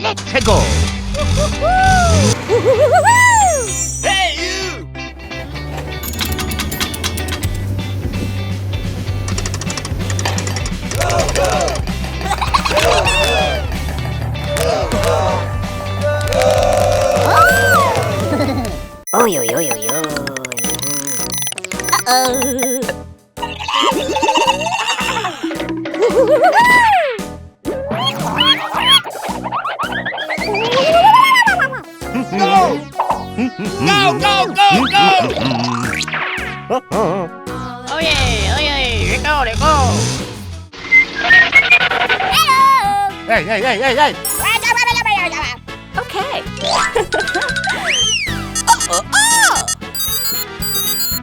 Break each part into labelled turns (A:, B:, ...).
A: Let's go! Hey, you!
B: Oi, oi, oi, oi, oi. Uh-oh.
A: Go, go, go, go!
C: Oh yeah, let go.
A: Hey, hey, hey, hey, hey!
B: Okay.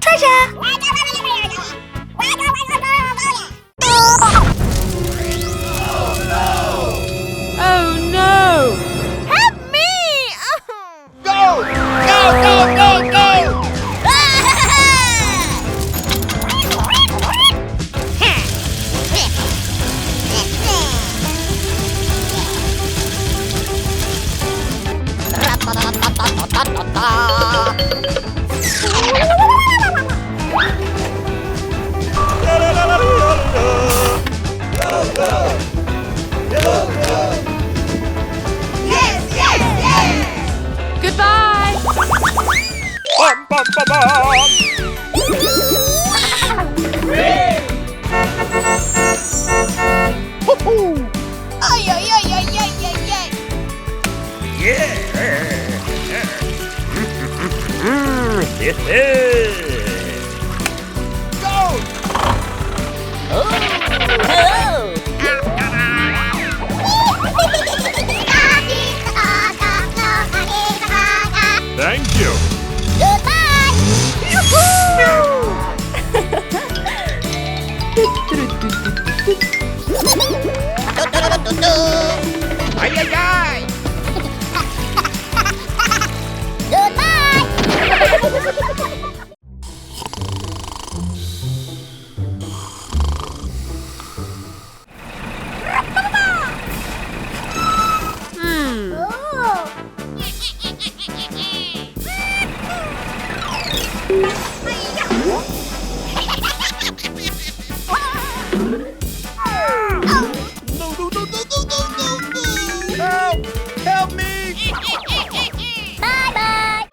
B: Treasure!
C: Oh no!
B: Help me!
A: Go! Go, go, go, go!
C: Goodbye!
A: Bum, bum, bum, bum. Woohoo!
B: Ay, ay, ay, ay, ay, ay, ay.
A: Yeah! Go!
B: Oh.
A: Thank you!
B: Goodbye!
A: Ay, ay, ay!
B: Goodbye!
A: Help! Help me!
B: Bye-bye!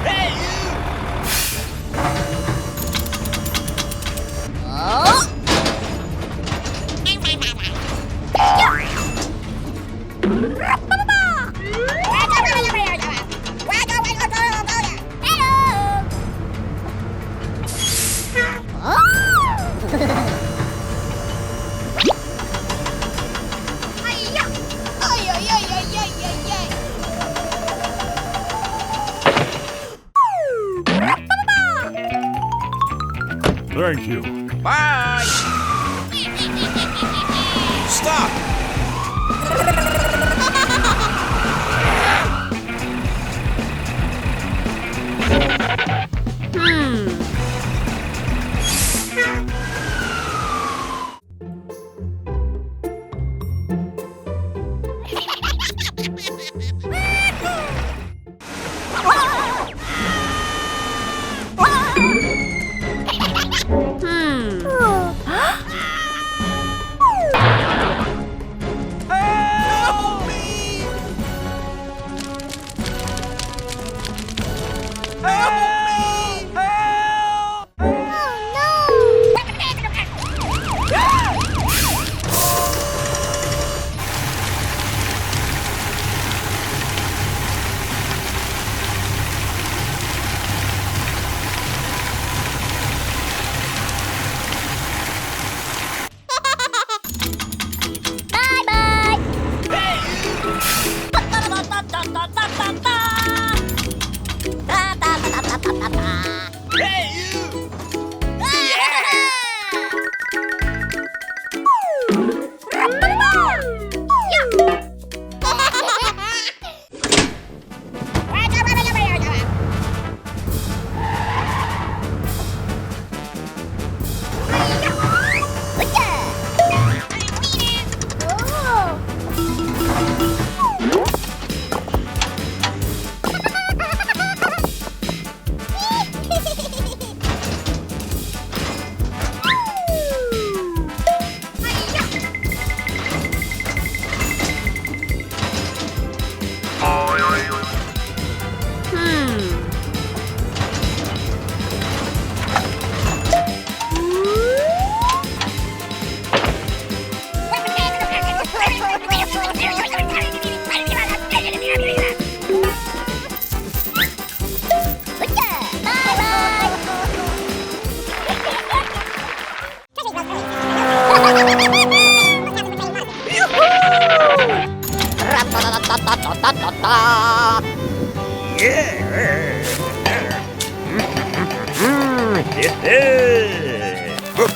A: Hey, you!
D: Thank you.
A: Bye! Stop!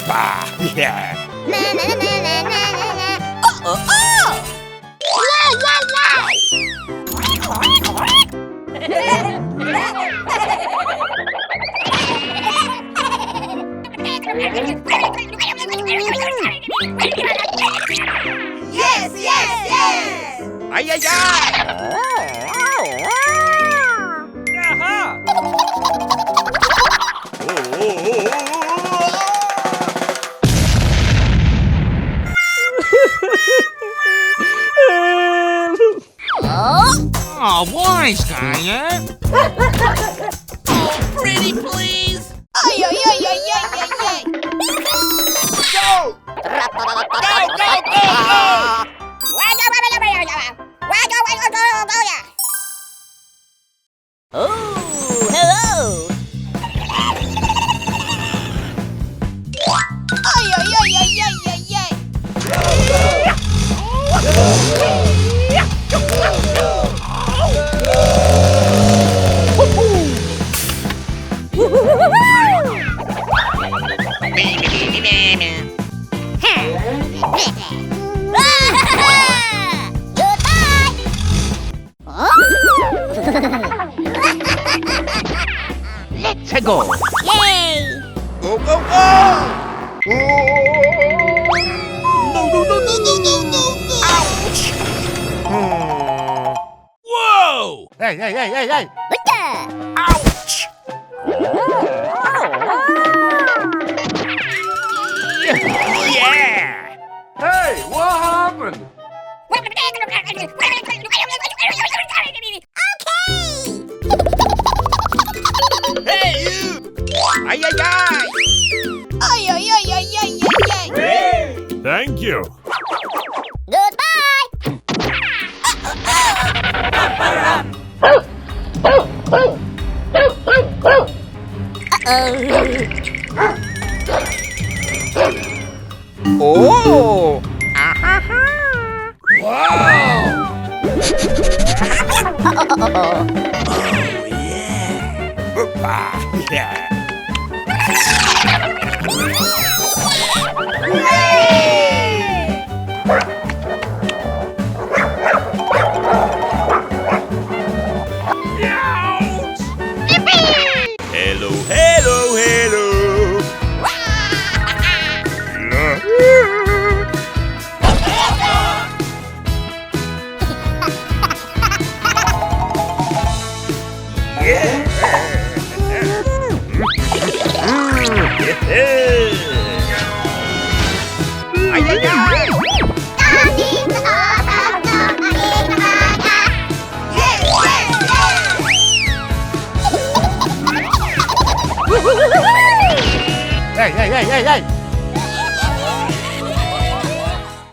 A: Yeah.
B: Na na na na na na na. Oh oh oh! Yeah yeah yeah! Yes yes yes!
A: Ay, ay, ay. Aha.
D: Oh, wise guy, eh?
A: Oh, pretty please.
B: Ay ay ay ay ay ay ay!
A: Go. Go, go, go, go.
B: Oh, hello! Ay, ay, ay, ay, ay, ay, ay!
D: Let's go.
B: Yay!
A: Go, go, go. No, no, no, no, no, no, no, no. Ouch. Whoa.
D: Hey, hey, hey, hey, hey.
B: Buta!
A: Ouch. Yeah.
D: Hey, what happened?
A: Hey, you. Ay, ay, ay.
B: Ay, ay, ay, ay, ay, ay, ay!
A: Thank you.
B: Goodbye!
A: Oh. Wow. Oh, yeah. Yeah. Hello, hello, hello. Ay, ay, ay.
D: Hey, hey, hey, hey, hey.